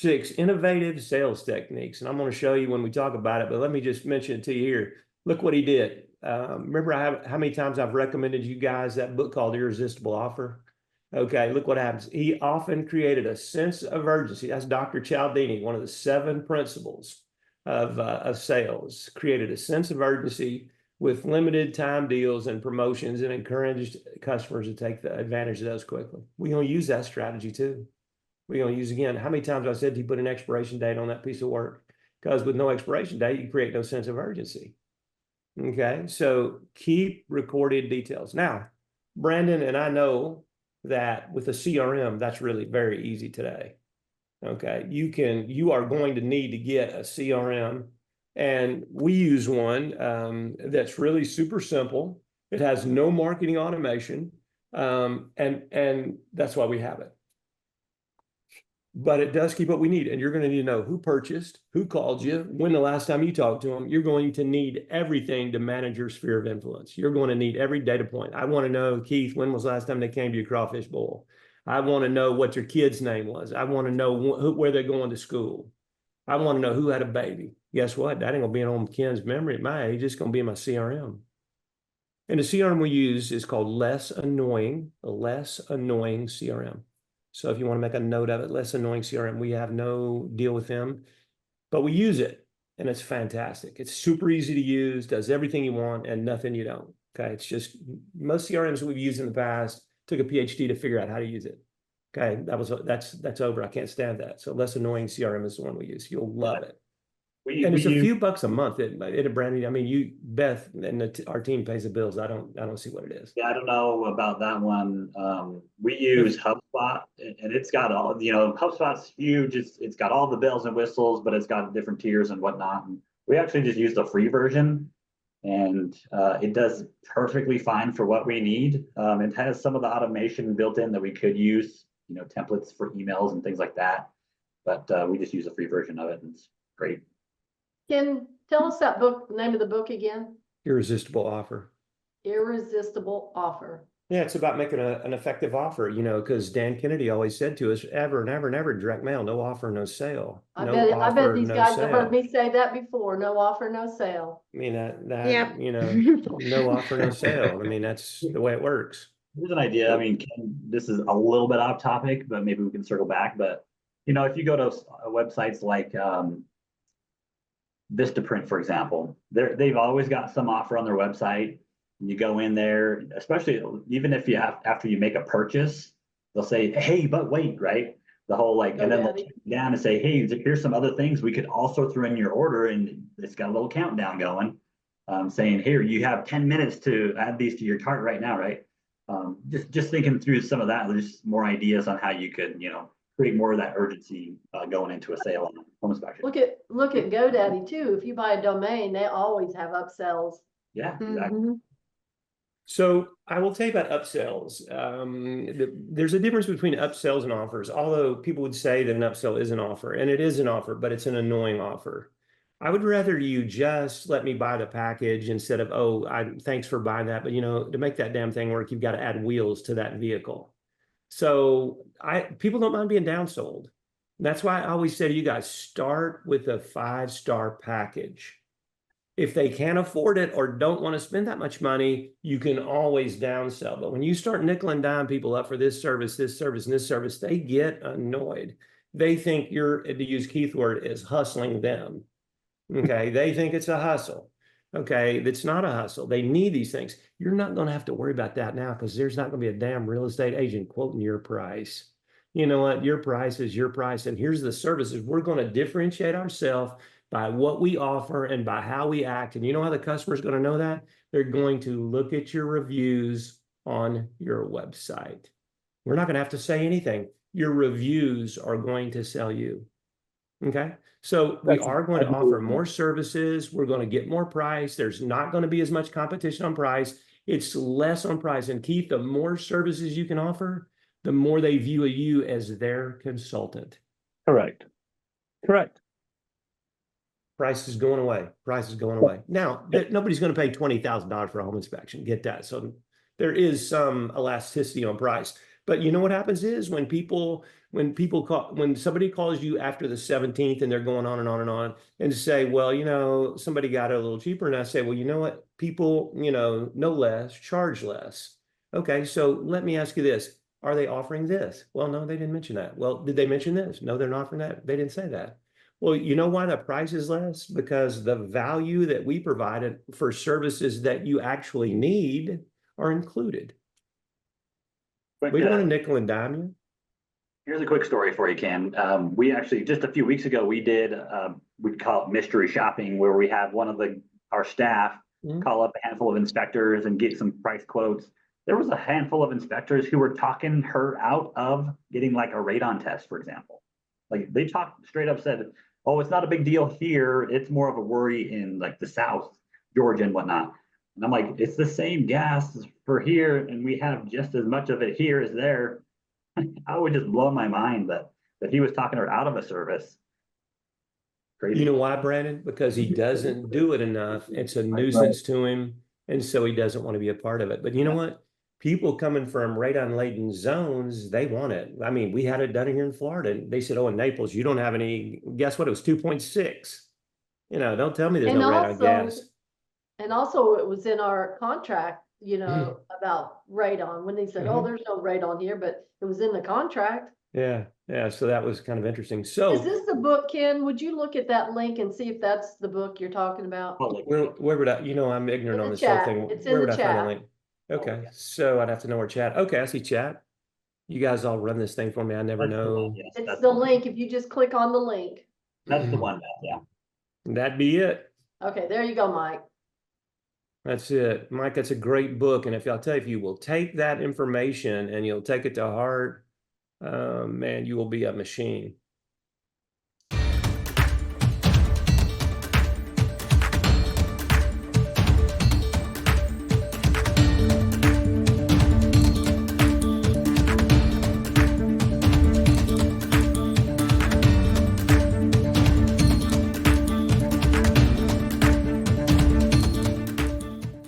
6, innovative sales techniques. And I'm going to show you when we talk about it, but let me just mention it to you here. Look what he did. Remember how many times I've recommended you guys that book called Irresistible Offer? Okay, look what happens. He often created a sense of urgency. That's Dr. Cialdini, one of the 7 principles of sales. Created a sense of urgency with limited time deals and promotions, and encouraged customers to take the advantage of those quickly. We're going to use that strategy too. We're going to use, again, how many times I said to you put an expiration date on that piece of work? Because with no expiration date, you create no sense of urgency. Okay, so keep recorded details. Now, Brandon, and I know that with a CRM, that's really very easy today. Okay, you are going to need to get a CRM, and we use one that's really super simple. It has no marketing automation, and that's why we have it. But it does keep what we need, and you're going to need to know who purchased, who called you, when the last time you talked to them. You're going to need everything to manage your sphere of influence. You're going to need every data point. I want to know, Keith, when was the last time they came to your crawfish bowl? I want to know what your kid's name was. I want to know where they're going to school. I want to know who had a baby. Guess what? That ain't going to be on Ken's memory at my age. It's going to be in my CRM. And the CRM we use is called Less Annoying, a Less Annoying CRM. So if you want to make a note of it, Less Annoying CRM, we have no deal with them, but we use it, and it's fantastic. It's super easy to use, does everything you want and nothing you don't. Okay, it's just most CRMs we've used in the past took a PhD to figure out how to use it. Okay, that's over. I can't stand that. So Less Annoying CRM is the one we use. You'll love it. And it's a few bucks a month. It Brandon. I mean, Beth, and our team pays the bills. I don't see what it is. Yeah, I don't know about that one. We use HubSpot, and it's got all, HubSpot's huge. It's got all the bells and whistles, but it's got different tiers and whatnot. And we actually just use the free version, and it does perfectly fine for what we need. It has some of the automation built in that we could use, templates for emails and things like that. But we just use the free version of it, and it's great. Ken, tell us that name of the book again. Irresistible Offer. Irresistible Offer. Yeah, it's about making an effective offer, because Dan Kennedy always said to us, ever and ever and ever, direct mail, no offer, no sale. I bet these guys have heard me say that before. No offer, no sale. I mean, Yep. No offer, no sale. I mean, that's the way it works. Here's an idea. I mean, Ken, this is a little bit off topic, but maybe we can circle back. But, if you go to websites like Vistaprint, for example, they've always got some offer on their website. And you go in there, especially even if after you make a purchase, they'll say, "Hey, but wait," right? The whole and then they'll take it down and say, "Hey, here's some other things we could also throw in your order," and it's got a little countdown going, saying, "Here, you have 10 minutes to add these to your cart right now," right? Just thinking through some of that, there's more ideas on how you could, create more of that urgency going into a sale on home inspection. Look at GoDaddy too. If you buy a domain, they always have upsells. Yeah, exactly. Mm-hmm. So I will tell you about upsells. There's a difference between upsells and offers, although people would say that an upsell is an offer, and it is an offer, but it's an annoying offer. I would rather you just let me buy the package instead of, thanks for buying that. But, to make that damn thing work, you've got to add wheels to that vehicle. So people don't mind being downsold. That's why I always say to you guys, start with a 5-star package. If they can't afford it or don't want to spend that much money, you can always downsell. But when you start nickel and dime people up for this service, and this service, they get annoyed. They think you're, to use Keith's word, is hustling them. Okay, they think it's a hustle. Okay, it's not a hustle. They need these things. You're not going to have to worry about that now because there's not going to be a damn real estate agent quoting your price. You know what? Your price is your price. And here's the services. We're going to differentiate ourselves by what we offer and by how we act. And you know how the customer is going to know that? They're going to look at your reviews on your website. We're not going to have to say anything. Your reviews are going to sell you. Okay. So we are going to offer more services. We're going to get more price. There's not going to be as much competition on price. It's less on price. And Keith, the more services you can offer, the more they view you as their consultant. Correct. Price is going away. Price is going away. Now, nobody's going to pay $20,000 for a home inspection. Get that. So there is some elasticity on price. But you know what happens is when when people call, when somebody calls you after the 17th and they're going on and on and on and say, well, you know, somebody got it a little cheaper. And I say, well, you know what? People, you know less, charge less. Okay, so let me ask you this. Are they offering this? Well, no, they didn't mention that. Well, did they mention this? No, they're not offering that. They didn't say that. Well, you know why the price is less? Because the value that we provided for services that you actually need are included. Quick, We don't want to nickel and dime you. here's a quick story for you, Ken. We actually, just a few weeks ago, we did, we call it mystery shopping, where we have one of our staff call up a handful of inspectors and get some price quotes. There was a handful of inspectors who were talking her out of getting like a radon test, for example. Like they talked straight up, said, oh, it's not a big deal here. It's more of a worry in like the South, Georgia and whatnot. And I'm like, it's the same gas for here, and we have just as much of it here as there. I would just blow my mind that he was talking her out of a service. Crazy. You know why, Brandon? Because he doesn't do it enough. It's a nuisance to him. And so he doesn't want to be a part of it. But you know what? People coming from radon-laden zones, they want it. I mean, we had it done here in Florida. They said, oh, in Naples, you don't have any. Guess what? It was 2.6. You know, don't tell me there's And no radon also, gas. and also it was in our contract, about radon, when they said, oh, there's no radon here, but it was in the contract. Yeah, yeah. So that was kind of interesting. Is So this the book, Ken? Would you look at that link and see if that's the book you're talking about? where would I, I'm ignorant In on the this whole chat. thing. It's in Where the would I find a chat. link? Okay, so I'd have to know where chat. Okay, I see chat. You guys all run this thing for me. I never know. Yes, It's the link. If you just click on the link. That's the one, yeah. That'd be it. Okay, there you go, Mike. That's it. Mike, that's a great book. And if I'll tell you, if you will take that information and you'll take it to heart, man, you will be a machine.